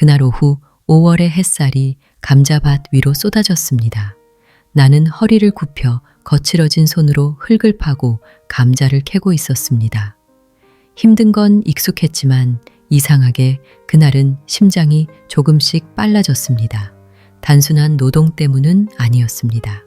그날 오후 5월의 햇살이 감자밭 위로 쏟아졌습니다. 나는 허리를 굽혀 거칠어진 손으로 흙을 파고 감자를 캐고 있었습니다. 힘든 건 익숙했지만 이상하게 그날은 심장이 조금씩 빨라졌습니다. 단순한 노동 때문은 아니었습니다.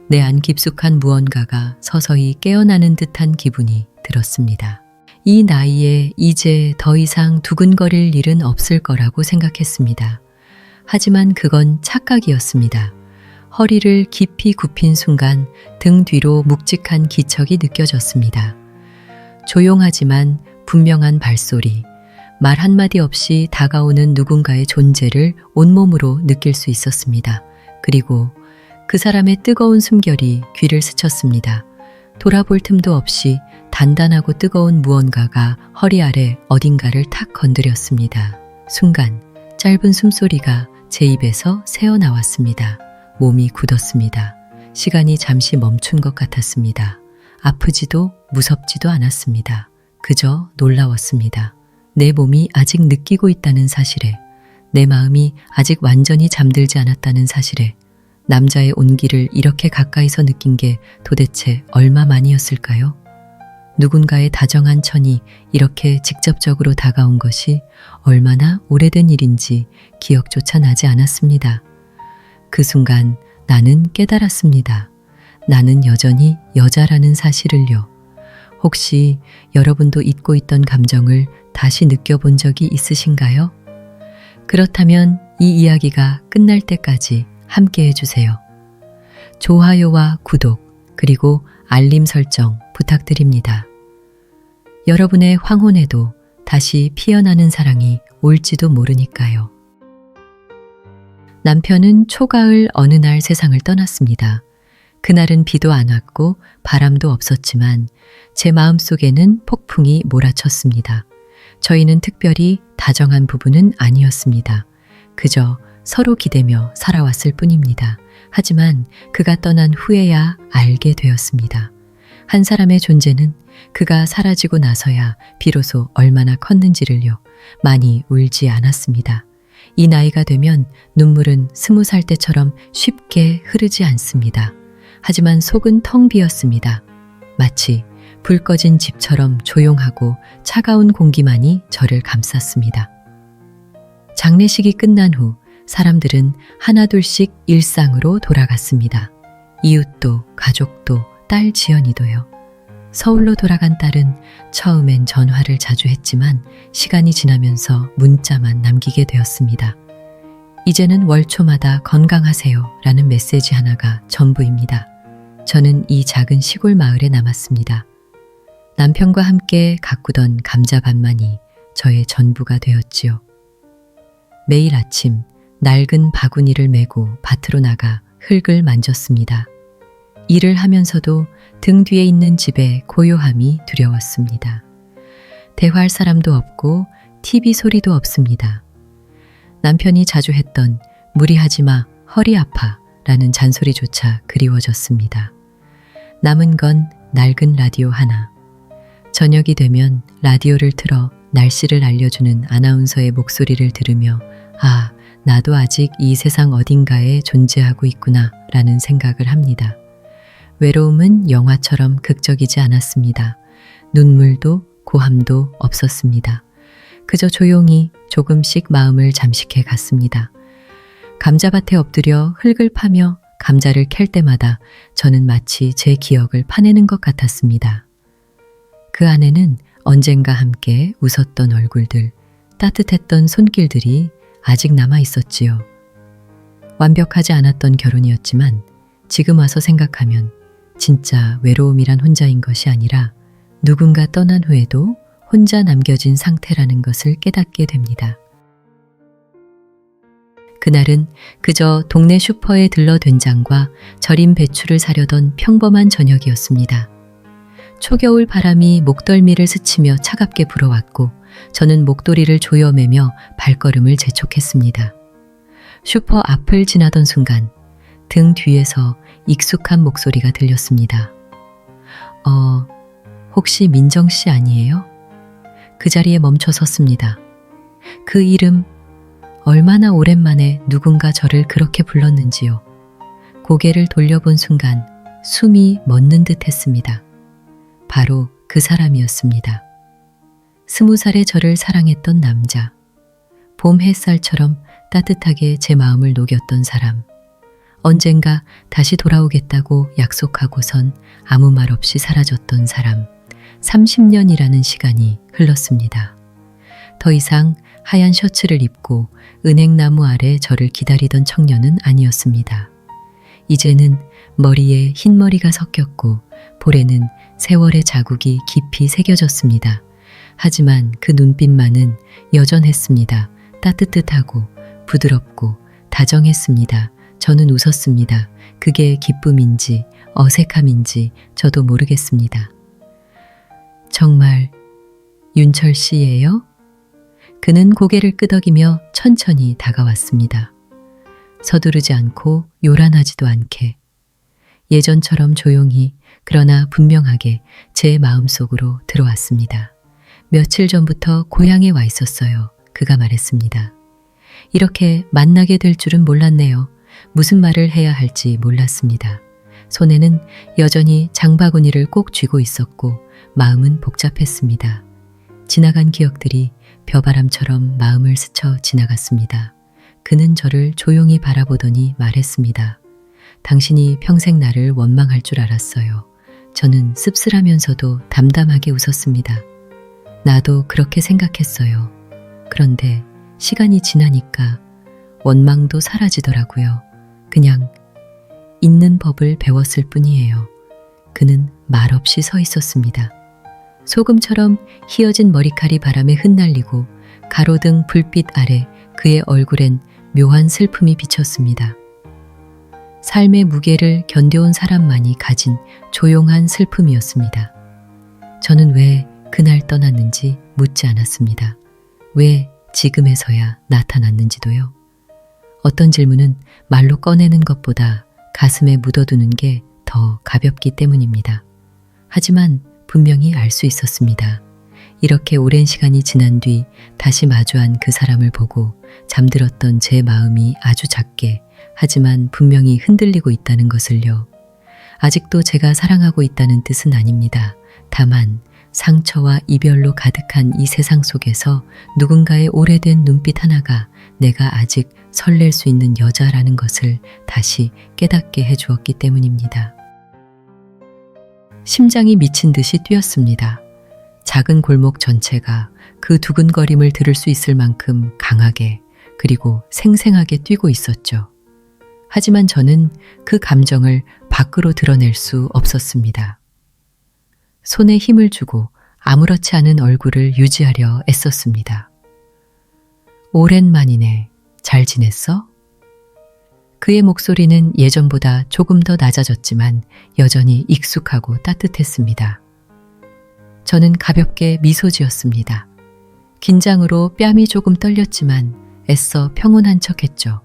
내 안 깊숙한 무언가가 서서히 깨어나는 듯한 기분이 들었습니다. 이 나이에 이제 더 이상 두근거릴 일은 없을 거라고 생각했습니다. 하지만 그건 착각이었습니다. 허리를 깊이 굽힌 순간 등 뒤로 묵직한 기척이 느껴졌습니다. 조용하지만 분명한 발소리, 말 한마디 없이 다가오는 누군가의 존재를 온몸으로 느낄 수 있었습니다. 그리고 그 사람의 뜨거운 숨결이 귀를 스쳤습니다. 돌아볼 틈도 없이 단단하고 뜨거운 무언가가 허리 아래 어딘가를 탁 건드렸습니다. 순간 짧은 숨소리가 제 입에서 새어나왔습니다. 몸이 굳었습니다. 시간이 잠시 멈춘 것 같았습니다. 아프지도 무섭지도 않았습니다. 그저 놀라웠습니다. 내 몸이 아직 느끼고 있다는 사실에, 내 마음이 아직 완전히 잠들지 않았다는 사실에, 남자의 온기를 이렇게 가까이서 느낀 게 도대체 얼마만이었을까요? 누군가의 다정한 천이 이렇게 직접적으로 다가온 것이 얼마나 오래된 일인지 기억조차 나지 않았습니다. 그 순간 나는 깨달았습니다. 나는 여전히 여자라는 사실을요. 혹시 여러분도 잊고 있던 감정을 다시 느껴본 적이 있으신가요? 그렇다면 이 이야기가 끝날 때까지 함께 해주세요. 좋아요와 구독, 그리고 알림 설정 부탁드립니다. 여러분의 황혼에도 다시 피어나는 사랑이 올지도 모르니까요. 남편은 초가을 어느 날 세상을 떠났습니다. 그날은 비도 안 왔고 바람도 없었지만 제 마음속에는 폭풍이 몰아쳤습니다. 저희는 특별히 다정한 부부는 아니었습니다. 그저 서로 기대며 살아왔을 뿐입니다. 하지만 그가 떠난 후에야 알게 되었습니다. 한 사람의 존재는 그가 사라지고 나서야 비로소 얼마나 컸는지를요. 많이 울지 않았습니다. 이 나이가 되면 눈물은 20살 때처럼 쉽게 흐르지 않습니다. 하지만 속은 텅 비었습니다. 마치 불 꺼진 집처럼 조용하고 차가운 공기만이 저를 감쌌습니다. 장례식이 끝난 후 사람들은 하나둘씩 일상으로 돌아갔습니다. 이웃도 가족도 딸 지연이도요. 서울로 돌아간 딸은 처음엔 전화를 자주 했지만 시간이 지나면서 문자만 남기게 되었습니다. 이제는 월초마다 건강하세요 라는 메시지 하나가 전부입니다. 저는 이 작은 시골 마을에 남았습니다. 남편과 함께 가꾸던 감자밭만이 저의 전부가 되었지요. 매일 아침 낡은 바구니를 메고 밭으로 나가 흙을 만졌습니다. 일을 하면서도 등 뒤에 있는 집의 고요함이 두려웠습니다. 대화할 사람도 없고 TV 소리도 없습니다. 남편이 자주 했던 무리하지 마, 허리 아파 라는 잔소리조차 그리워졌습니다. 남은 건 낡은 라디오 하나. 저녁이 되면 라디오를 틀어 날씨를 알려주는 아나운서의 목소리를 들으며 아, 나도 아직 이 세상 어딘가에 존재하고 있구나 라는 생각을 합니다. 외로움은 영화처럼 극적이지 않았습니다. 눈물도 고함도 없었습니다. 그저 조용히 조금씩 마음을 잠식해 갔습니다. 감자밭에 엎드려 흙을 파며 감자를 캘 때마다 저는 마치 제 기억을 파내는 것 같았습니다. 그 안에는 언젠가 함께 웃었던 얼굴들, 따뜻했던 손길들이 아직 남아 있었지요. 완벽하지 않았던 결혼이었지만 지금 와서 생각하면 진짜 외로움이란 혼자인 것이 아니라 누군가 떠난 후에도 혼자 남겨진 상태라는 것을 깨닫게 됩니다. 그날은 그저 동네 슈퍼에 들러 된장과 절인 배추를 사려던 평범한 저녁이었습니다. 초겨울 바람이 목덜미를 스치며 차갑게 불어왔고 저는 목도리를 조여매며 발걸음을 재촉했습니다. 슈퍼 앞을 지나던 순간 등 뒤에서 익숙한 목소리가 들렸습니다. 혹시 민정 씨 아니에요? 그 자리에 멈춰 섰습니다. 그 이름 얼마나 오랜만에 누군가 저를 그렇게 불렀는지요. 고개를 돌려본 순간 숨이 멎는 듯 했습니다. 바로 그 사람이었습니다. 20살의 저를 사랑했던 남자. 봄 햇살처럼 따뜻하게 제 마음을 녹였던 사람. 언젠가 다시 돌아오겠다고 약속하고선 아무 말 없이 사라졌던 사람. 30년이라는 시간이 흘렀습니다. 더 이상 하얀 셔츠를 입고 은행나무 아래 저를 기다리던 청년은 아니었습니다. 이제는 머리에 흰머리가 섞였고 볼에는 세월의 자국이 깊이 새겨졌습니다. 하지만 그 눈빛만은 여전했습니다. 따뜻하고 부드럽고 다정했습니다. 저는 웃었습니다. 그게 기쁨인지 어색함인지 저도 모르겠습니다. 정말 윤철 씨예요? 그는 고개를 끄덕이며 천천히 다가왔습니다. 서두르지 않고 요란하지도 않게 예전처럼 조용히 그러나 분명하게 제 마음속으로 들어왔습니다. 며칠 전부터 고향에 와 있었어요. 그가 말했습니다. 이렇게 만나게 될 줄은 몰랐네요. 무슨 말을 해야 할지 몰랐습니다. 손에는 여전히 장바구니를 꼭 쥐고 있었고 마음은 복잡했습니다. 지나간 기억들이 벼바람처럼 마음을 스쳐 지나갔습니다. 그는 저를 조용히 바라보더니 말했습니다. 당신이 평생 나를 원망할 줄 알았어요. 저는 씁쓸하면서도 담담하게 웃었습니다. 나도 그렇게 생각했어요. 그런데 시간이 지나니까 원망도 사라지더라고요. 그냥 있는 법을 배웠을 뿐이에요. 그는 말없이 서 있었습니다. 소금처럼 휘어진 머리칼이 바람에 흩날리고 가로등 불빛 아래 그의 얼굴엔 묘한 슬픔이 비쳤습니다. 삶의 무게를 견뎌온 사람만이 가진 조용한 슬픔이었습니다. 저는 왜 그날 떠났는지 묻지 않았습니다. 왜 지금에서야 나타났는지도요. 어떤 질문은 말로 꺼내는 것보다 가슴에 묻어두는 게 더 가볍기 때문입니다. 하지만 분명히 알 수 있었습니다. 이렇게 오랜 시간이 지난 뒤 다시 마주한 그 사람을 보고 잠들었던 제 마음이 아주 작게 하지만 분명히 흔들리고 있다는 것을요. 아직도 제가 사랑하고 있다는 뜻은 아닙니다. 다만 상처와 이별로 가득한 이 세상 속에서 누군가의 오래된 눈빛 하나가 내가 아직 설렐 수 있는 여자라는 것을 다시 깨닫게 해주었기 때문입니다. 심장이 미친 듯이 뛰었습니다. 작은 골목 전체가 그 두근거림을 들을 수 있을 만큼 강하게 그리고 생생하게 뛰고 있었죠. 하지만 저는 그 감정을 밖으로 드러낼 수 없었습니다. 손에 힘을 주고 아무렇지 않은 얼굴을 유지하려 애썼습니다. 오랜만이네. 잘 지냈어? 그의 목소리는 예전보다 조금 더 낮아졌지만 여전히 익숙하고 따뜻했습니다. 저는 가볍게 미소 지었습니다. 긴장으로 뺨이 조금 떨렸지만 애써 평온한 척했죠.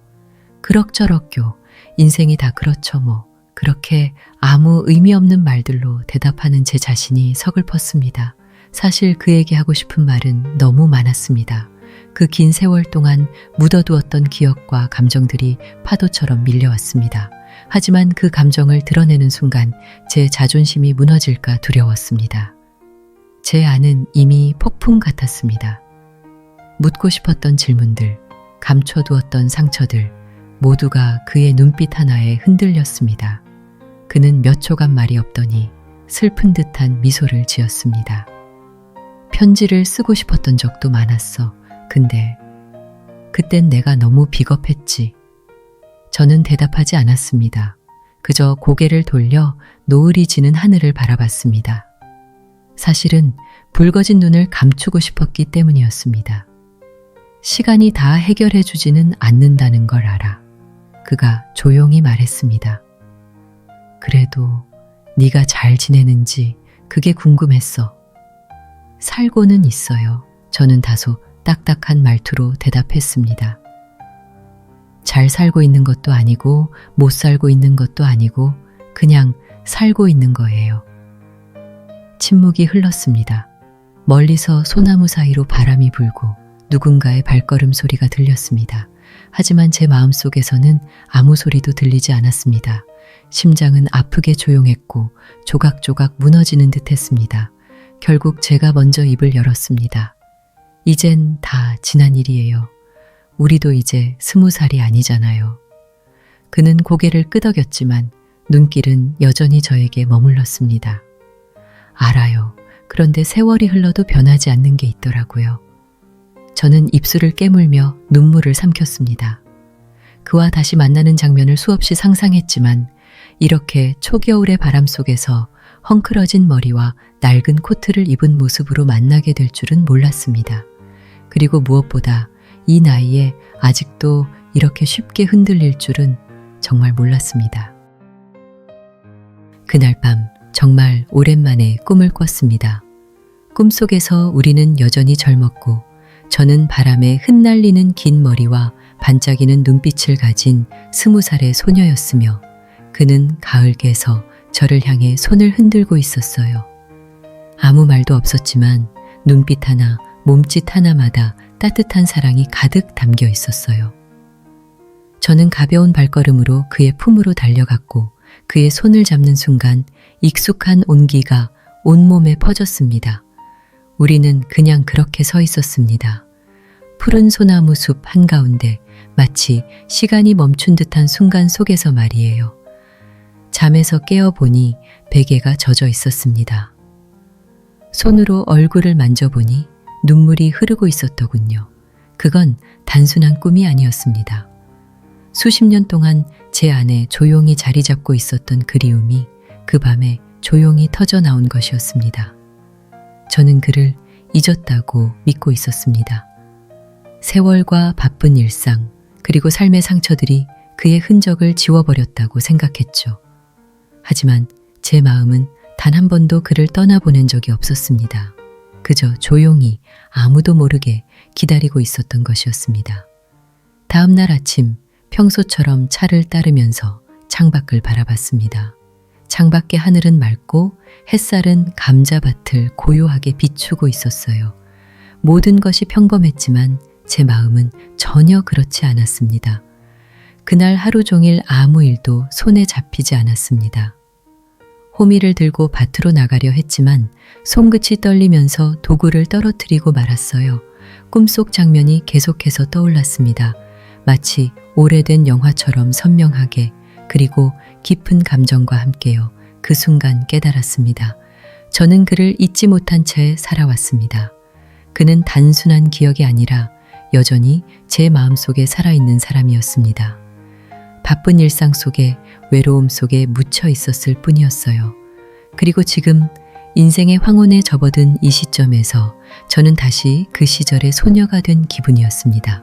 그럭저럭요. 인생이 다 그렇죠 뭐. 그렇게 아무 의미 없는 말들로 대답하는 제 자신이 서글펐습니다. 사실 그에게 하고 싶은 말은 너무 많았습니다. 그 긴 세월 동안 묻어두었던 기억과 감정들이 파도처럼 밀려왔습니다. 하지만 그 감정을 드러내는 순간 제 자존심이 무너질까 두려웠습니다. 제 안은 이미 폭풍 같았습니다. 묻고 싶었던 질문들, 감춰두었던 상처들 모두가 그의 눈빛 하나에 흔들렸습니다. 그는 몇 초간 말이 없더니 슬픈 듯한 미소를 지었습니다. 편지를 쓰고 싶었던 적도 많았어. 근데 그땐 내가 너무 비겁했지. 저는 대답하지 않았습니다. 그저 고개를 돌려 노을이 지는 하늘을 바라봤습니다. 사실은 붉어진 눈을 감추고 싶었기 때문이었습니다. 시간이 다 해결해 주지는 않는다는 걸 알아. 그가 조용히 말했습니다. 그래도 네가 잘 지내는지 그게 궁금했어. 살고는 있어요. 저는 다소 딱딱한 말투로 대답했습니다. 잘 살고 있는 것도 아니고 못 살고 있는 것도 아니고 그냥 살고 있는 거예요. 침묵이 흘렀습니다. 멀리서 소나무 사이로 바람이 불고 누군가의 발걸음 소리가 들렸습니다. 하지만 제 마음속에서는 아무 소리도 들리지 않았습니다. 심장은 아프게 조용했고 조각조각 무너지는 듯 했습니다. 결국 제가 먼저 입을 열었습니다. 이젠 다 지난 일이에요. 우리도 이제 20살이 아니잖아요. 그는 고개를 끄덕였지만 눈길은 여전히 저에게 머물렀습니다. 알아요. 그런데 세월이 흘러도 변하지 않는 게 있더라고요. 저는 입술을 깨물며 눈물을 삼켰습니다. 그와 다시 만나는 장면을 수없이 상상했지만 이렇게 초겨울의 바람 속에서 헝클어진 머리와 낡은 코트를 입은 모습으로 만나게 될 줄은 몰랐습니다. 그리고 무엇보다 이 나이에 아직도 이렇게 쉽게 흔들릴 줄은 정말 몰랐습니다. 그날 밤 정말 오랜만에 꿈을 꿨습니다. 꿈속에서 우리는 여전히 젊었고 저는 바람에 흩날리는 긴 머리와 반짝이는 눈빛을 가진 20살의 소녀였으며 그는 가을개에서 저를 향해 손을 흔들고 있었어요. 아무 말도 없었지만 눈빛 하나, 몸짓 하나마다 따뜻한 사랑이 가득 담겨 있었어요. 저는 가벼운 발걸음으로 그의 품으로 달려갔고 그의 손을 잡는 순간 익숙한 온기가 온몸에 퍼졌습니다. 우리는 그냥 그렇게 서 있었습니다. 푸른 소나무 숲 한가운데 마치 시간이 멈춘 듯한 순간 속에서 말이에요. 잠에서 깨어보니 베개가 젖어 있었습니다. 손으로 얼굴을 만져보니 눈물이 흐르고 있었더군요. 그건 단순한 꿈이 아니었습니다. 수십 년 동안 제 안에 조용히 자리 잡고 있었던 그리움이 그 밤에 조용히 터져 나온 것이었습니다. 저는 그를 잊었다고 믿고 있었습니다. 세월과 바쁜 일상, 그리고 삶의 상처들이 그의 흔적을 지워버렸다고 생각했죠. 하지만 제 마음은 단 한 번도 그를 떠나보낸 적이 없었습니다. 그저 조용히 아무도 모르게 기다리고 있었던 것이었습니다. 다음 날 아침 평소처럼 차를 따르면서 창밖을 바라봤습니다. 창밖의 하늘은 맑고 햇살은 감자밭을 고요하게 비추고 있었어요. 모든 것이 평범했지만 제 마음은 전혀 그렇지 않았습니다. 그날 하루 종일 아무 일도 손에 잡히지 않았습니다. 호미를 들고 밭으로 나가려 했지만 손끝이 떨리면서 도구를 떨어뜨리고 말았어요. 꿈속 장면이 계속해서 떠올랐습니다. 마치 오래된 영화처럼 선명하게, 그리고 깊은 감정과 함께요. 그 순간 깨달았습니다. 저는 그를 잊지 못한 채 살아왔습니다. 그는 단순한 기억이 아니라 여전히 제 마음속에 살아있는 사람이었습니다. 바쁜 일상 속에, 외로움 속에 묻혀 있었을 뿐이었어요. 그리고 지금 인생의 황혼에 접어든 이 시점에서 저는 다시 그 시절의 소녀가 된 기분이었습니다.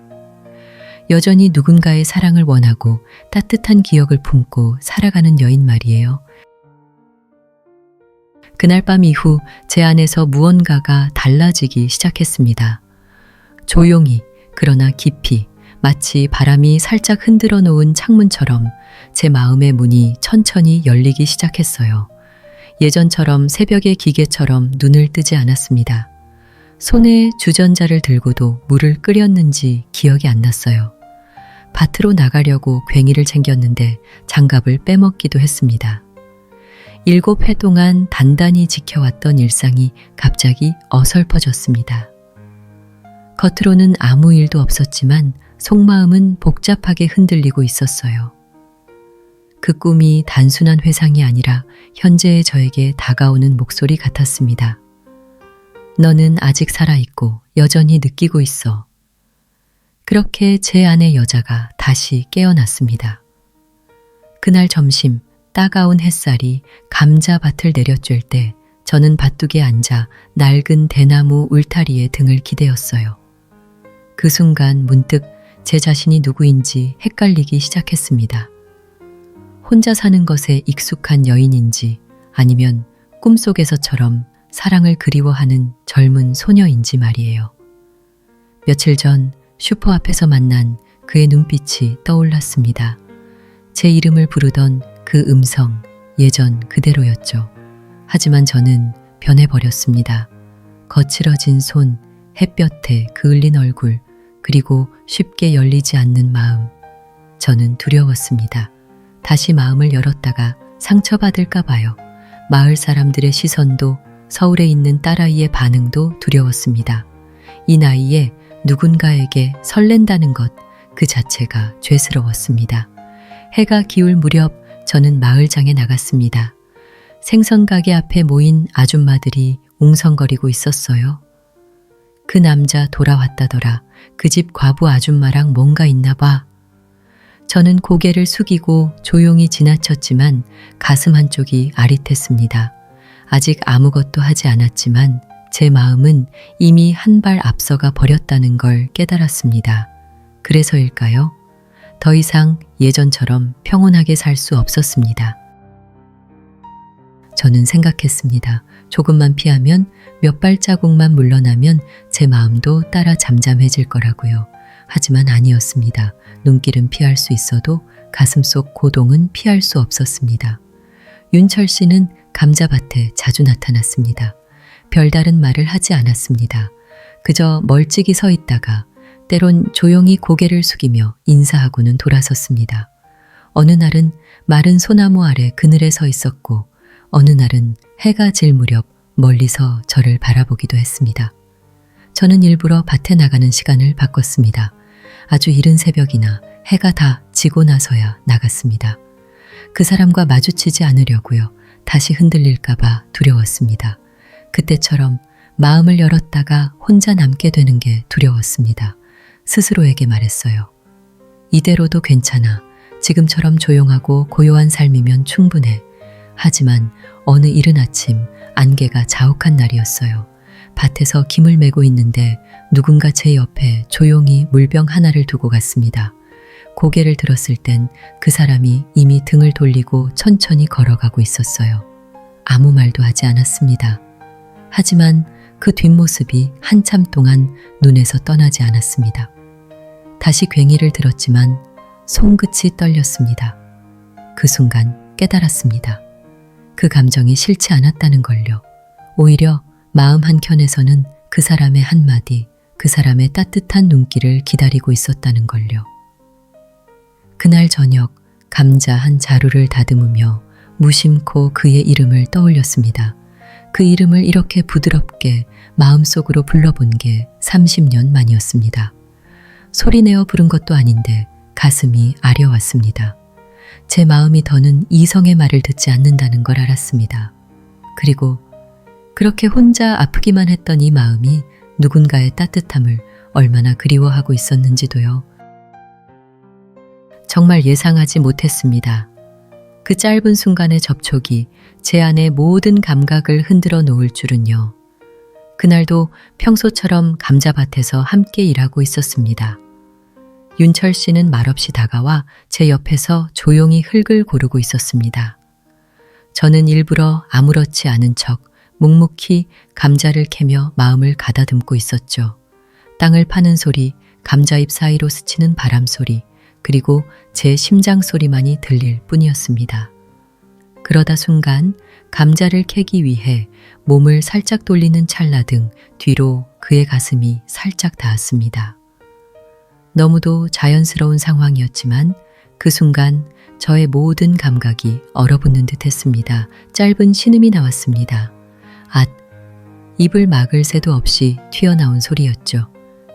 여전히 누군가의 사랑을 원하고 따뜻한 기억을 품고 살아가는 여인 말이에요. 그날 밤 이후 제 안에서 무언가가 달라지기 시작했습니다. 조용히, 그러나 깊이, 마치 바람이 살짝 흔들어 놓은 창문처럼 제 마음의 문이 천천히 열리기 시작했어요. 예전처럼 새벽의 기계처럼 눈을 뜨지 않았습니다. 손에 주전자를 들고도 물을 끓였는지 기억이 안 났어요. 밭으로 나가려고 괭이를 챙겼는데 장갑을 빼먹기도 했습니다. 7해 동안 단단히 지켜왔던 일상이 갑자기 어설퍼졌습니다. 겉으로는 아무 일도 없었지만 속마음은 복잡하게 흔들리고 있었어요. 그 꿈이 단순한 회상이 아니라 현재의 저에게 다가오는 목소리 같았습니다. 너는 아직 살아있고 여전히 느끼고 있어. 그렇게 제 안의 여자가 다시 깨어났습니다. 그날 점심 따가운 햇살이 감자밭을 내려쬐을 때 저는 밭둑에 앉아 낡은 대나무 울타리에 등을 기대었어요. 그 순간 문득 제 자신이 누구인지 헷갈리기 시작했습니다. 혼자 사는 것에 익숙한 여인인지 아니면 꿈속에서처럼 사랑을 그리워하는 젊은 소녀인지 말이에요. 며칠 전 슈퍼 앞에서 만난 그의 눈빛이 떠올랐습니다. 제 이름을 부르던 그 음성, 예전 그대로였죠. 하지만 저는 변해버렸습니다. 거칠어진 손, 햇볕에 그을린 얼굴, 그리고 쉽게 열리지 않는 마음. 저는 두려웠습니다. 다시 마음을 열었다가 상처받을까 봐요. 마을 사람들의 시선도, 서울에 있는 딸아이의 반응도 두려웠습니다. 이 나이에 누군가에게 설렌다는 것 그 자체가 죄스러웠습니다. 해가 기울 무렵 저는 마을장에 나갔습니다. 생선 가게 앞에 모인 아줌마들이 웅성거리고 있었어요. 그 남자 돌아왔다더라. 그 집 과부 아줌마랑 뭔가 있나 봐. 저는 고개를 숙이고 조용히 지나쳤지만 가슴 한쪽이 아릿했습니다. 아직 아무것도 하지 않았지만 제 마음은 이미 한 발 앞서가 버렸다는 걸 깨달았습니다. 그래서일까요? 더 이상 예전처럼 평온하게 살 수 없었습니다. 저는 생각했습니다. 조금만 피하면, 몇 발자국만 물러나면 제 마음도 따라 잠잠해질 거라고요. 하지만 아니었습니다. 눈길은 피할 수 있어도 가슴속 고동은 피할 수 없었습니다. 윤철 씨는 감자밭에 자주 나타났습니다. 별다른 말을 하지 않았습니다. 그저 멀찍이 서 있다가 때론 조용히 고개를 숙이며 인사하고는 돌아섰습니다. 어느 날은 마른 소나무 아래 그늘에 서 있었고 어느 날은 해가 질 무렵 멀리서 저를 바라보기도 했습니다. 저는 일부러 밭에 나가는 시간을 바꿨습니다. 아주 이른 새벽이나 해가 다 지고 나서야 나갔습니다. 그 사람과 마주치지 않으려고요. 다시 흔들릴까봐 두려웠습니다. 그때처럼 마음을 열었다가 혼자 남게 되는 게 두려웠습니다. 스스로에게 말했어요. 이대로도 괜찮아. 지금처럼 조용하고 고요한 삶이면 충분해. 하지만 어느 이른 아침 안개가 자욱한 날이었어요. 밭에서 김을 메고 있는데 누군가 제 옆에 조용히 물병 하나를 두고 갔습니다. 고개를 들었을 땐 그 사람이 이미 등을 돌리고 천천히 걸어가고 있었어요. 아무 말도 하지 않았습니다. 하지만 그 뒷모습이 한참 동안 눈에서 떠나지 않았습니다. 다시 괭이를 들었지만 손끝이 떨렸습니다. 그 순간 깨달았습니다. 그 감정이 싫지 않았다는 걸요. 오히려 마음 한켠에서는 그 사람의 한마디, 그 사람의 따뜻한 눈길을 기다리고 있었다는 걸요. 그날 저녁 감자 한 자루를 다듬으며 무심코 그의 이름을 떠올렸습니다. 그 이름을 이렇게 부드럽게 마음속으로 불러본 게 30년 만이었습니다. 소리내어 부른 것도 아닌데 가슴이 아려왔습니다. 제 마음이 더는 이성의 말을 듣지 않는다는 걸 알았습니다. 그리고 그렇게 혼자 아프기만 했던 이 마음이 누군가의 따뜻함을 얼마나 그리워하고 있었는지도요. 정말 예상하지 못했습니다. 그 짧은 순간의 접촉이 제 안의 모든 감각을 흔들어 놓을 줄은요. 그날도 평소처럼 감자밭에서 함께 일하고 있었습니다. 윤철 씨는 말없이 다가와 제 옆에서 조용히 흙을 고르고 있었습니다. 저는 일부러 아무렇지 않은 척 묵묵히 감자를 캐며 마음을 가다듬고 있었죠. 땅을 파는 소리, 감자잎 사이로 스치는 바람 소리, 그리고 제 심장 소리만이 들릴 뿐이었습니다. 그러다 순간 감자를 캐기 위해 몸을 살짝 돌리는 찰나 등 뒤로 그의 가슴이 살짝 닿았습니다. 너무도 자연스러운 상황이었지만 그 순간 저의 모든 감각이 얼어붙는 듯 했습니다. 짧은 신음이 나왔습니다. 앗! 입을 막을 새도 없이 튀어나온 소리였죠.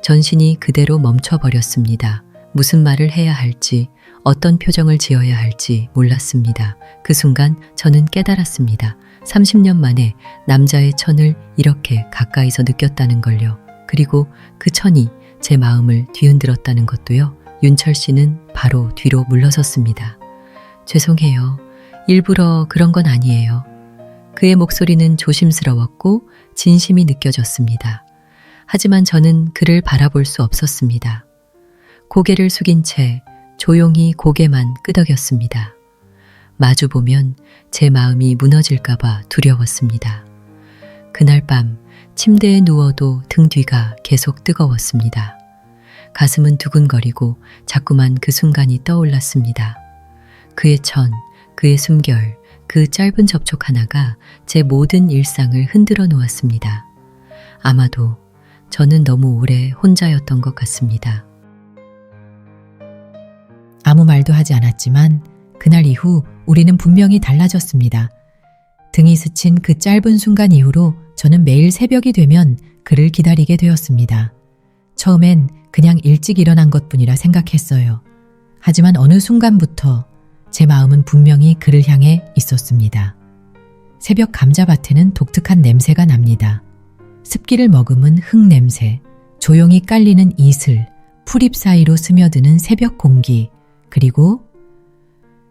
전신이 그대로 멈춰버렸습니다. 무슨 말을 해야 할지, 어떤 표정을 지어야 할지 몰랐습니다. 그 순간 저는 깨달았습니다. 30년 만에 남자의 천을 이렇게 가까이서 느꼈다는 걸요. 그리고 그 천이 제 마음을 뒤흔들었다는 것도요. 윤철 씨는 바로 뒤로 물러섰습니다. 죄송해요. 일부러 그런 건 아니에요. 그의 목소리는 조심스러웠고 진심이 느껴졌습니다. 하지만 저는 그를 바라볼 수 없었습니다. 고개를 숙인 채 조용히 고개만 끄덕였습니다. 마주보면 제 마음이 무너질까봐 두려웠습니다. 그날 밤 침대에 누워도 등 뒤가 계속 뜨거웠습니다. 가슴은 두근거리고 자꾸만 그 순간이 떠올랐습니다. 그의 천, 그의 숨결, 그 짧은 접촉 하나가 제 모든 일상을 흔들어 놓았습니다. 아마도 저는 너무 오래 혼자였던 것 같습니다. 아무 말도 하지 않았지만 그날 이후 우리는 분명히 달라졌습니다. 등이 스친 그 짧은 순간 이후로 저는 매일 새벽이 되면 그를 기다리게 되었습니다. 처음엔 그냥 일찍 일어난 것뿐이라 생각했어요. 하지만 어느 순간부터 제 마음은 분명히 그를 향해 있었습니다. 새벽 감자밭에는 독특한 냄새가 납니다. 습기를 머금은 흙 냄새, 조용히 깔리는 이슬, 풀잎 사이로 스며드는 새벽 공기, 그리고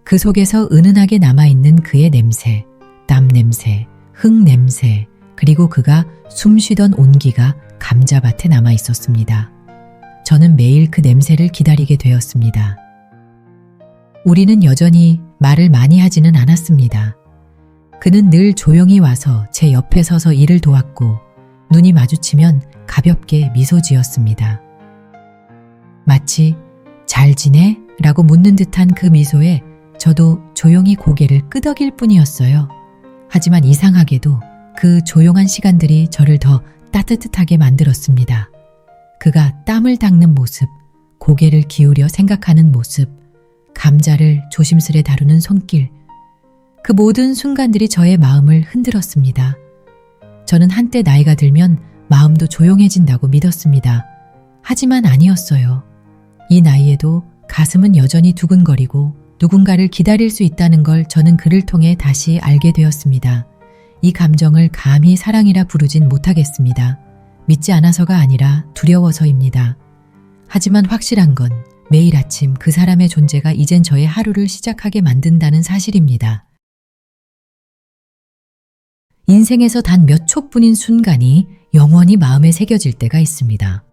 그 속에서 은은하게 남아있는 그의 냄새, 땀 냄새, 흙 냄새, 그리고 그가 숨쉬던 온기가 감자밭에 남아 있었습니다. 저는 매일 그 냄새를 기다리게 되었습니다. 우리는 여전히 말을 많이 하지는 않았습니다. 그는 늘 조용히 와서 제 옆에 서서 일을 도왔고 눈이 마주치면 가볍게 미소 지었습니다. 마치 잘 지내? 라고 묻는 듯한 그 미소에 저도 조용히 고개를 끄덕일 뿐이었어요. 하지만 이상하게도 그 조용한 시간들이 저를 더 따뜻하게 만들었습니다. 그가 땀을 닦는 모습, 고개를 기울여 생각하는 모습, 감자를 조심스레 다루는 손길, 그 모든 순간들이 저의 마음을 흔들었습니다. 저는 한때 나이가 들면 마음도 조용해진다고 믿었습니다. 하지만 아니었어요. 이 나이에도 가슴은 여전히 두근거리고 누군가를 기다릴 수 있다는 걸 저는 그를 통해 다시 알게 되었습니다. 이 감정을 감히 사랑이라 부르진 못하겠습니다. 믿지 않아서가 아니라 두려워서입니다. 하지만 확실한 건 매일 아침 그 사람의 존재가 이젠 저의 하루를 시작하게 만든다는 사실입니다. 인생에서 단 몇 초뿐인 순간이 영원히 마음에 새겨질 때가 있습니다.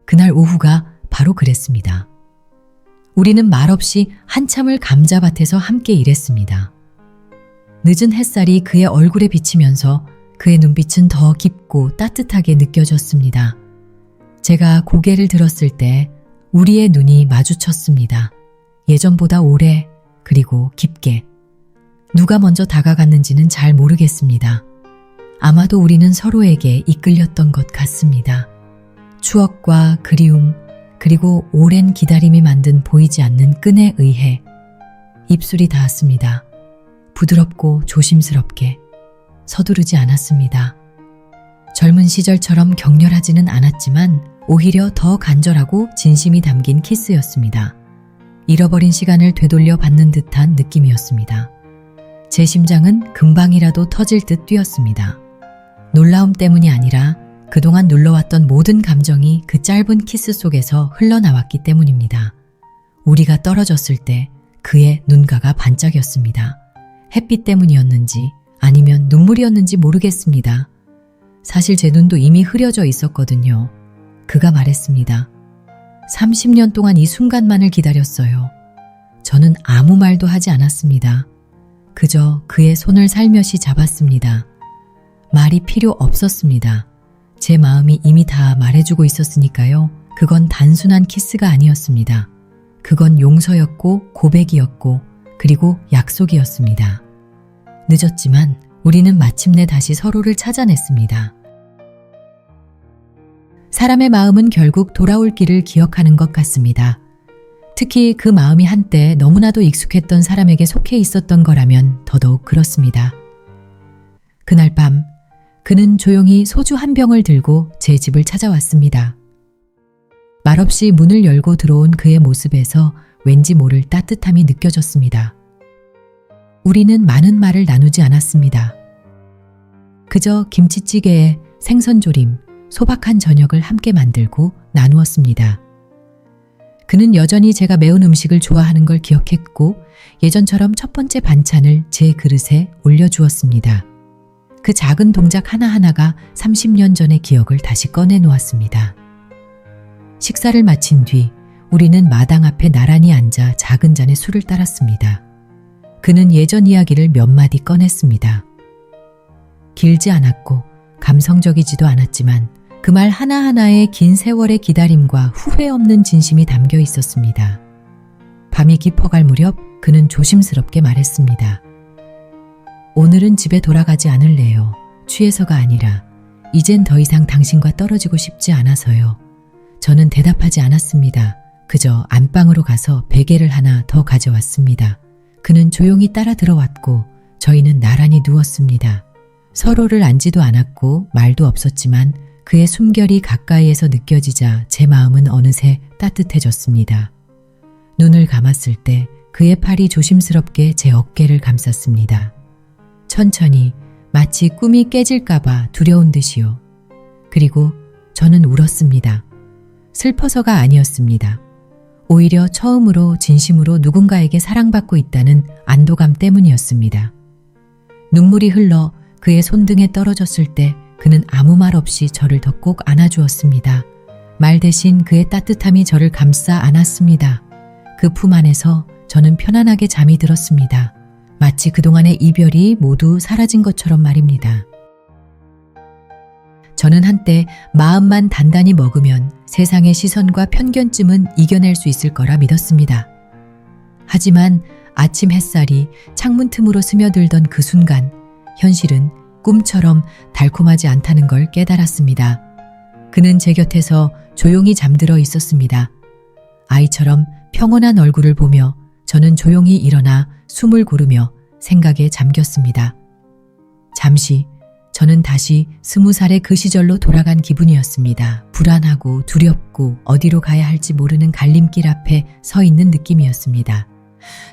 그날 오후가 바로 그랬습니다. 우리는 말없이 한참을 감자밭에서 함께 일했습니다. 늦은 햇살이 그의 얼굴에 비치면서 그의 눈빛은 더 깊고 따뜻하게 느껴졌습니다. 제가 고개를 들었을 때 우리의 눈이 마주쳤습니다. 예전보다 오래 그리고 깊게. 누가 먼저 다가갔는지는 잘 모르겠습니다. 아마도 우리는 서로에게 이끌렸던 것 같습니다. 추억과 그리움, 그리고 오랜 기다림이 만든 보이지 않는 끈에 의해 입술이 닿았습니다. 부드럽고 조심스럽게 서두르지 않았습니다. 젊은 시절처럼 격렬하지는 않았지만 오히려 더 간절하고 진심이 담긴 키스였습니다. 잃어버린 시간을 되돌려 받는 듯한 느낌이었습니다. 제 심장은 금방이라도 터질 듯 뛰었습니다. 놀라움 때문이 아니라 그동안 눌러왔던 모든 감정이 그 짧은 키스 속에서 흘러나왔기 때문입니다. 우리가 떨어졌을 때 그의 눈가가 반짝였습니다. 햇빛 때문이었는지 아니면 눈물이었는지 모르겠습니다. 사실 제 눈도 이미 흐려져 있었거든요. 그가 말했습니다. 30년 동안 이 순간만을 기다렸어요. 저는 아무 말도 하지 않았습니다. 그저 그의 손을 살며시 잡았습니다. 말이 필요 없었습니다. 제 마음이 이미 다 말해주고 있었으니까요. 그건 단순한 키스가 아니었습니다. 그건 용서였고 고백이었고 그리고 약속이었습니다. 늦었지만 우리는 마침내 다시 서로를 찾아냈습니다. 사람의 마음은 결국 돌아올 길을 기억하는 것 같습니다. 특히 그 마음이 한때 너무나도 익숙했던 사람에게 속해 있었던 거라면 더더욱 그렇습니다. 그날 밤 그는 조용히 소주 한 병을 들고 제 집을 찾아왔습니다. 말없이 문을 열고 들어온 그의 모습에서 왠지 모를 따뜻함이 느껴졌습니다. 우리는 많은 말을 나누지 않았습니다. 그저 김치찌개에 생선조림, 소박한 저녁을 함께 만들고 나누었습니다. 그는 여전히 제가 매운 음식을 좋아하는 걸 기억했고 예전처럼 첫 번째 반찬을 제 그릇에 올려주었습니다. 그 작은 동작 하나하나가 30년 전의 기억을 다시 꺼내놓았습니다. 식사를 마친 뒤 우리는 마당 앞에 나란히 앉아 작은 잔에 술을 따랐습니다. 그는 예전 이야기를 몇 마디 꺼냈습니다. 길지 않았고 감성적이지도 않았지만 그 말 하나하나에 긴 세월의 기다림과 후회 없는 진심이 담겨 있었습니다. 밤이 깊어갈 무렵 그는 조심스럽게 말했습니다. 오늘은 집에 돌아가지 않을래요. 취해서가 아니라 이젠 더 이상 당신과 떨어지고 싶지 않아서요. 저는 대답하지 않았습니다. 그저 안방으로 가서 베개를 하나 더 가져왔습니다. 그는 조용히 따라 들어왔고 저희는 나란히 누웠습니다. 서로를 안지도 않았고 말도 없었지만 그의 숨결이 가까이에서 느껴지자 제 마음은 어느새 따뜻해졌습니다. 눈을 감았을 때 그의 팔이 조심스럽게 제 어깨를 감쌌습니다. 천천히, 마치 꿈이 깨질까봐 두려운 듯이요. 그리고 저는 울었습니다. 슬퍼서가 아니었습니다. 오히려 처음으로 진심으로 누군가에게 사랑받고 있다는 안도감 때문이었습니다. 눈물이 흘러 그의 손등에 떨어졌을 때 그는 아무 말 없이 저를 더 꼭 안아주었습니다. 말 대신 그의 따뜻함이 저를 감싸 안았습니다. 그 품 안에서 저는 편안하게 잠이 들었습니다. 마치 그동안의 이별이 모두 사라진 것처럼 말입니다. 저는 한때 마음만 단단히 먹으면 세상의 시선과 편견쯤은 이겨낼 수 있을 거라 믿었습니다. 하지만 아침 햇살이 창문 틈으로 스며들던 그 순간 현실은 꿈처럼 달콤하지 않다는 걸 깨달았습니다. 그는 제 곁에서 조용히 잠들어 있었습니다. 아이처럼 평온한 얼굴을 보며 저는 조용히 일어나 숨을 고르며 생각에 잠겼습니다. 잠시 저는 다시 20살의 그 시절로 돌아간 기분이었습니다. 불안하고 두렵고 어디로 가야 할지 모르는 갈림길 앞에 서 있는 느낌이었습니다.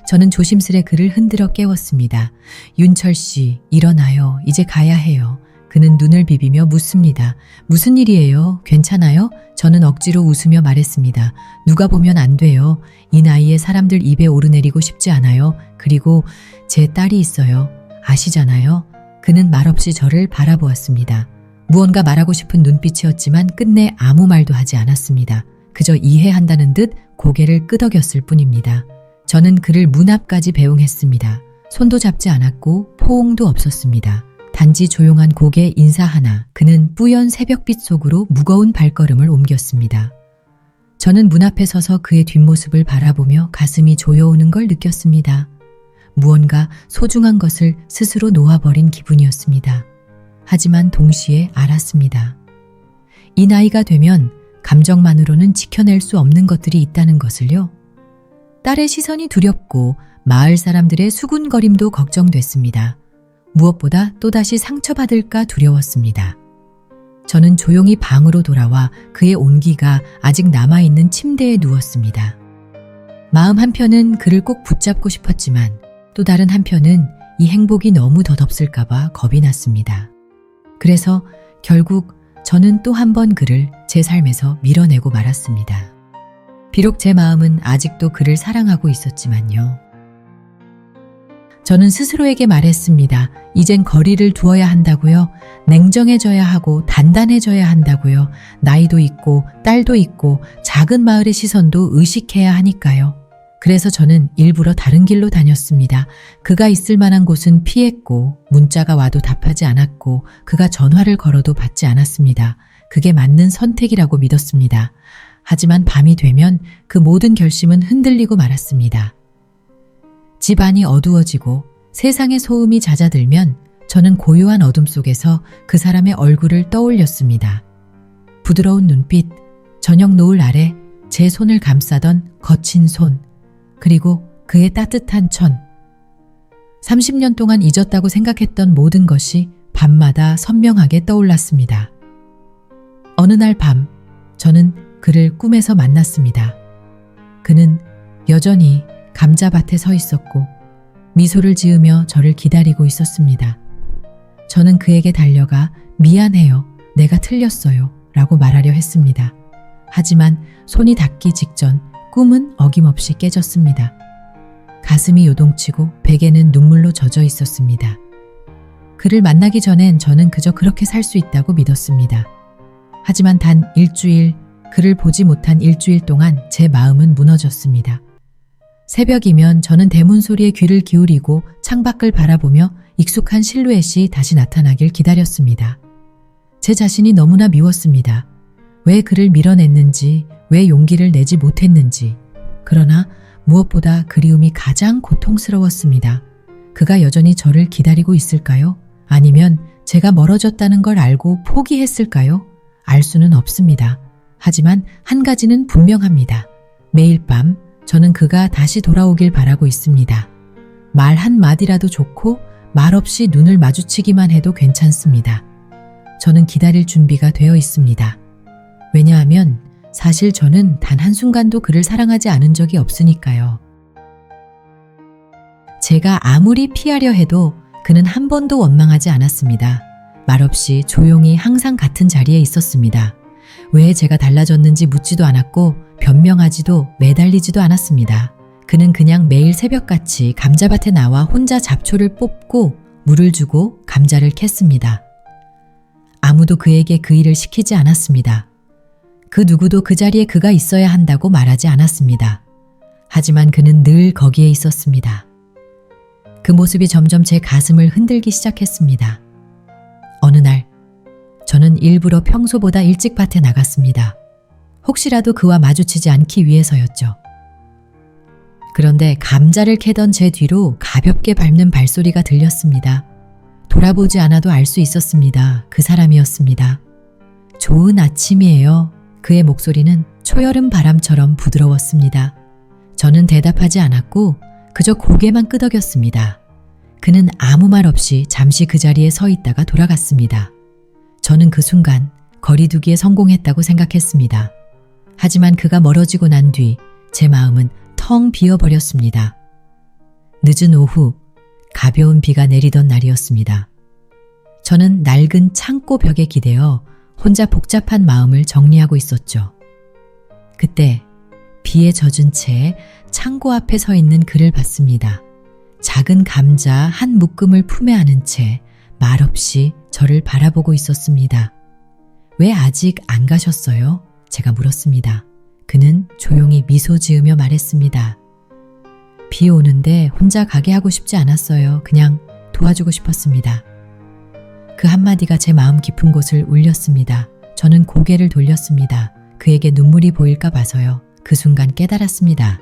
저는 조심스레 그를 흔들어 깨웠습니다. 윤철 씨, 일어나요. 이제 가야 해요. 그는 눈을 비비며 묻습니다. 무슨 일이에요? 괜찮아요? 저는 억지로 웃으며 말했습니다. 누가 보면 안 돼요. 이 나이에 사람들 입에 오르내리고 싶지 않아요. 그리고 제 딸이 있어요. 아시잖아요? 그는 말없이 저를 바라보았습니다. 무언가 말하고 싶은 눈빛이었지만 끝내 아무 말도 하지 않았습니다. 그저 이해한다는 듯 고개를 끄덕였을 뿐입니다. 저는 그를 문 앞까지 배웅했습니다. 손도 잡지 않았고 포옹도 없었습니다. 단지 조용한 고개 인사 하나, 그는 뿌연 새벽빛 속으로 무거운 발걸음을 옮겼습니다. 저는 문 앞에 서서 그의 뒷모습을 바라보며 가슴이 조여오는 걸 느꼈습니다. 무언가 소중한 것을 스스로 놓아버린 기분이었습니다. 하지만 동시에 알았습니다. 이 나이가 되면 감정만으로는 지켜낼 수 없는 것들이 있다는 것을요. 딸의 시선이 두렵고 마을 사람들의 수군거림도 걱정됐습니다. 무엇보다 또다시 상처받을까 두려웠습니다. 저는 조용히 방으로 돌아와 그의 온기가 아직 남아있는 침대에 누웠습니다. 마음 한편은 그를 꼭 붙잡고 싶었지만 또 다른 한편은 이 행복이 너무 덧없을까봐 겁이 났습니다. 그래서 결국 저는 또 한 번 그를 제 삶에서 밀어내고 말았습니다. 비록 제 마음은 아직도 그를 사랑하고 있었지만요. 저는 스스로에게 말했습니다. 이젠 거리를 두어야 한다고요. 냉정해져야 하고 단단해져야 한다고요. 나이도 있고 딸도 있고 작은 마을의 시선도 의식해야 하니까요. 그래서 저는 일부러 다른 길로 다녔습니다. 그가 있을 만한 곳은 피했고 문자가 와도 답하지 않았고 그가 전화를 걸어도 받지 않았습니다. 그게 맞는 선택이라고 믿었습니다. 하지만 밤이 되면 그 모든 결심은 흔들리고 말았습니다. 집안이 어두워지고 세상의 소음이 잦아들면 저는 고요한 어둠 속에서 그 사람의 얼굴을 떠올렸습니다. 부드러운 눈빛, 저녁 노을 아래 제 손을 감싸던 거친 손, 그리고 그의 따뜻한 천. 30년 동안 잊었다고 생각했던 모든 것이 밤마다 선명하게 떠올랐습니다. 어느 날 밤, 저는 그를 꿈에서 만났습니다. 그는 여전히 감자밭에 서 있었고 미소를 지으며 저를 기다리고 있었습니다. 저는 그에게 달려가 미안해요. 내가 틀렸어요. 라고 말하려 했습니다. 하지만 손이 닿기 직전 꿈은 어김없이 깨졌습니다. 가슴이 요동치고 베개는 눈물로 젖어 있었습니다. 그를 만나기 전엔 저는 그저 그렇게 살 수 있다고 믿었습니다. 하지만 단 일주일, 그를 보지 못한 일주일 동안 제 마음은 무너졌습니다. 새벽이면 저는 대문 소리에 귀를 기울이고 창밖을 바라보며 익숙한 실루엣이 다시 나타나길 기다렸습니다. 제 자신이 너무나 미웠습니다. 왜 그를 밀어냈는지, 왜 용기를 내지 못했는지. 그러나 무엇보다 그리움이 가장 고통스러웠습니다. 그가 여전히 저를 기다리고 있을까요? 아니면 제가 멀어졌다는 걸 알고 포기했을까요? 알 수는 없습니다. 하지만 한 가지는 분명합니다. 매일 밤 저는 그가 다시 돌아오길 바라고 있습니다. 말 한마디라도 좋고 말없이 눈을 마주치기만 해도 괜찮습니다. 저는 기다릴 준비가 되어 있습니다. 왜냐하면 사실 저는 단 한순간도 그를 사랑하지 않은 적이 없으니까요. 제가 아무리 피하려 해도 그는 한 번도 원망하지 않았습니다. 말없이 조용히 항상 같은 자리에 있었습니다. 왜 제가 달라졌는지 묻지도 않았고 변명하지도 매달리지도 않았습니다. 그는 그냥 매일 새벽같이 감자밭에 나와 혼자 잡초를 뽑고 물을 주고 감자를 캤습니다. 아무도 그에게 그 일을 시키지 않았습니다. 그 누구도 그 자리에 그가 있어야 한다고 말하지 않았습니다. 하지만 그는 늘 거기에 있었습니다. 그 모습이 점점 제 가슴을 흔들기 시작했습니다. 어느 날 저는 일부러 평소보다 일찍 밭에 나갔습니다. 혹시라도 그와 마주치지 않기 위해서였죠. 그런데 감자를 캐던 제 뒤로 가볍게 밟는 발소리가 들렸습니다. 돌아보지 않아도 알 수 있었습니다. 그 사람이었습니다. 좋은 아침이에요. 그의 목소리는 초여름 바람처럼 부드러웠습니다. 저는 대답하지 않았고 그저 고개만 끄덕였습니다. 그는 아무 말 없이 잠시 그 자리에 서 있다가 돌아갔습니다. 저는 그 순간 거리두기에 성공했다고 생각했습니다. 하지만 그가 멀어지고 난 뒤 제 마음은 텅 비어버렸습니다. 늦은 오후 가벼운 비가 내리던 날이었습니다. 저는 낡은 창고 벽에 기대어 혼자 복잡한 마음을 정리하고 있었죠. 그때 비에 젖은 채 창고 앞에 서 있는 그를 봤습니다. 작은 감자 한 묶음을 품에 안은 채 말없이 저를 바라보고 있었습니다. 왜 아직 안 가셨어요? 제가 물었습니다. 그는 조용히 미소 지으며 말했습니다. 비 오는데 혼자 가게 하고 싶지 않았어요. 그냥 도와주고 싶었습니다. 그 한마디가 제 마음 깊은 곳을 울렸습니다. 저는 고개를 돌렸습니다. 그에게 눈물이 보일까 봐서요. 그 순간 깨달았습니다.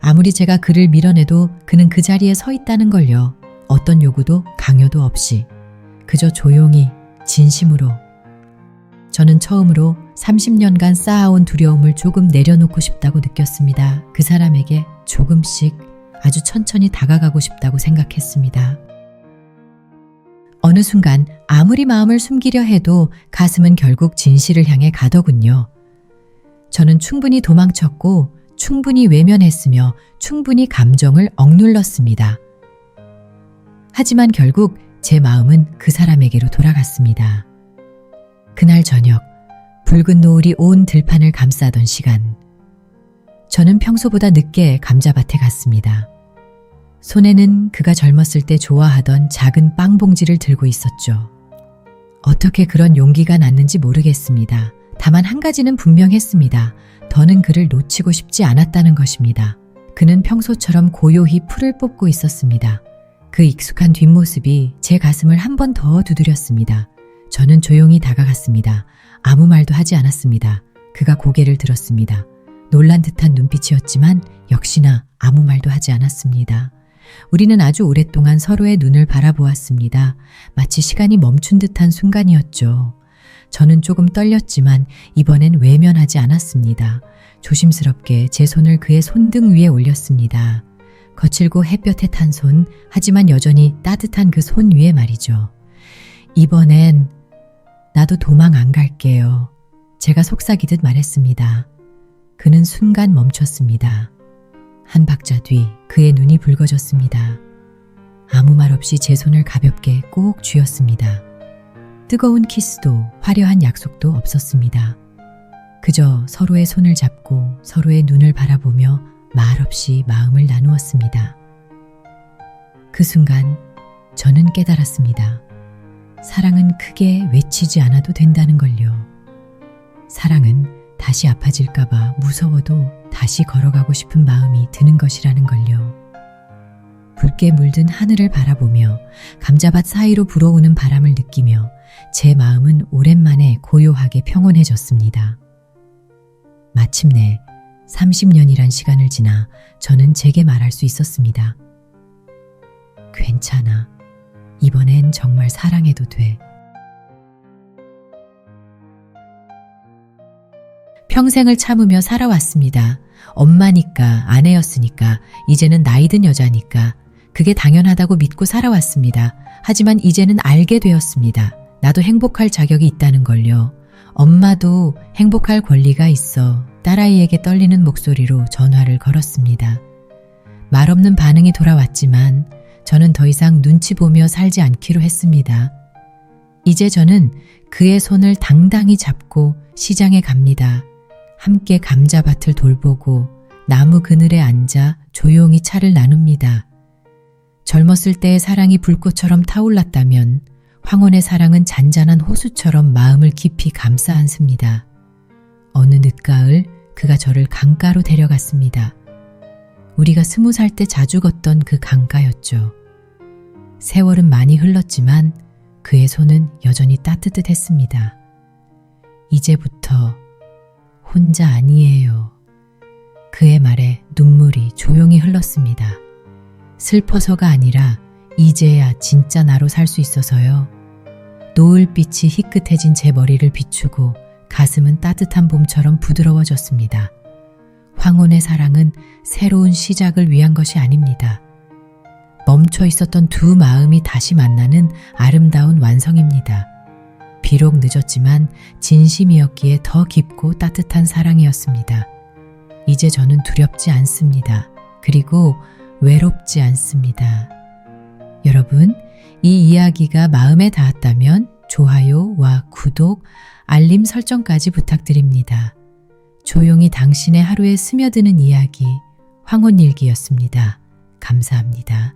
아무리 제가 그를 밀어내도 그는 그 자리에 서 있다는 걸요. 어떤 요구도 강요도 없이 그저 조용히 진심으로. 저는 처음으로 30년간 쌓아온 두려움을 조금 내려놓고 싶다고 느꼈습니다. 그 사람에게 조금씩 아주 천천히 다가가고 싶다고 생각했습니다. 어느 순간 아무리 마음을 숨기려 해도 가슴은 결국 진실을 향해 가더군요. 저는 충분히 도망쳤고 충분히 외면했으며 충분히 감정을 억눌렀습니다. 하지만 결국 제 마음은 그 사람에게로 돌아갔습니다. 그날 저녁 붉은 노을이 온 들판을 감싸던 시간 저는 평소보다 늦게 감자밭에 갔습니다. 손에는 그가 젊었을 때 좋아하던 작은 빵 봉지를 들고 있었죠. 어떻게 그런 용기가 났는지 모르겠습니다. 다만 한 가지는 분명했습니다. 더는 그를 놓치고 싶지 않았다는 것입니다. 그는 평소처럼 고요히 풀을 뽑고 있었습니다. 그 익숙한 뒷모습이 제 가슴을 한 번 더 두드렸습니다. 저는 조용히 다가갔습니다. 아무 말도 하지 않았습니다. 그가 고개를 들었습니다. 놀란 듯한 눈빛이었지만 역시나 아무 말도 하지 않았습니다. 우리는 아주 오랫동안 서로의 눈을 바라보았습니다. 마치 시간이 멈춘 듯한 순간이었죠. 저는 조금 떨렸지만 이번엔 외면하지 않았습니다. 조심스럽게 제 손을 그의 손등 위에 올렸습니다. 거칠고 햇볕에 탄 손, 하지만 여전히 따뜻한 그 손 위에 말이죠. 이번엔 나도 도망 안 갈게요. 제가 속삭이듯 말했습니다. 그는 순간 멈췄습니다. 한 박자 뒤 그의 눈이 붉어졌습니다. 아무 말 없이 제 손을 가볍게 꼭 쥐었습니다. 뜨거운 키스도 화려한 약속도 없었습니다. 그저 서로의 손을 잡고 서로의 눈을 바라보며 말없이 마음을 나누었습니다. 그 순간 저는 깨달았습니다. 사랑은 크게 외치지 않아도 된다는 걸요. 사랑은 다시 아파질까봐 무서워도 다시 걸어가고 싶은 마음이 드는 것이라는 걸요. 붉게 물든 하늘을 바라보며 감자밭 사이로 불어오는 바람을 느끼며 제 마음은 오랜만에 고요하게 평온해졌습니다. 마침내 30년이란 시간을 지나 저는 제게 말할 수 있었습니다. 괜찮아. 이번엔 정말 사랑해도 돼. 평생을 참으며 살아왔습니다. 엄마니까, 아내였으니까, 이제는 나이든 여자니까. 그게 당연하다고 믿고 살아왔습니다. 하지만 이제는 알게 되었습니다. 나도 행복할 자격이 있다는 걸요. 엄마도 행복할 권리가 있어. 딸아이에게 떨리는 목소리로 전화를 걸었습니다. 말없는 반응이 돌아왔지만 저는 더 이상 눈치 보며 살지 않기로 했습니다. 이제 저는 그의 손을 당당히 잡고 시장에 갑니다. 함께 감자밭을 돌보고 나무 그늘에 앉아 조용히 차를 나눕니다. 젊었을 때의 사랑이 불꽃처럼 타올랐다면 황혼의 사랑은 잔잔한 호수처럼 마음을 깊이 감싸 안습니다. 어느 늦가을 그가 저를 강가로 데려갔습니다. 우리가 20살 때 자주 걷던 그 강가였죠. 세월은 많이 흘렀지만 그의 손은 여전히 따뜻했습니다. 이제부터 혼자 아니에요. 그의 말에 눈물이 조용히 흘렀습니다. 슬퍼서가 아니라 이제야 진짜 나로 살 수 있어서요. 노을빛이 희끗해진 제 머리를 비추고 가슴은 따뜻한 봄처럼 부드러워졌습니다. 황혼의 사랑은 새로운 시작을 위한 것이 아닙니다. 멈춰 있었던 두 마음이 다시 만나는 아름다운 완성입니다. 비록 늦었지만 진심이었기에 더 깊고 따뜻한 사랑이었습니다. 이제 저는 두렵지 않습니다. 그리고 외롭지 않습니다. 여러분, 이 이야기가 마음에 닿았다면 좋아요와 구독, 알림 설정까지 부탁드립니다. 조용히 당신의 하루에 스며드는 이야기, 황혼일기였습니다. 감사합니다.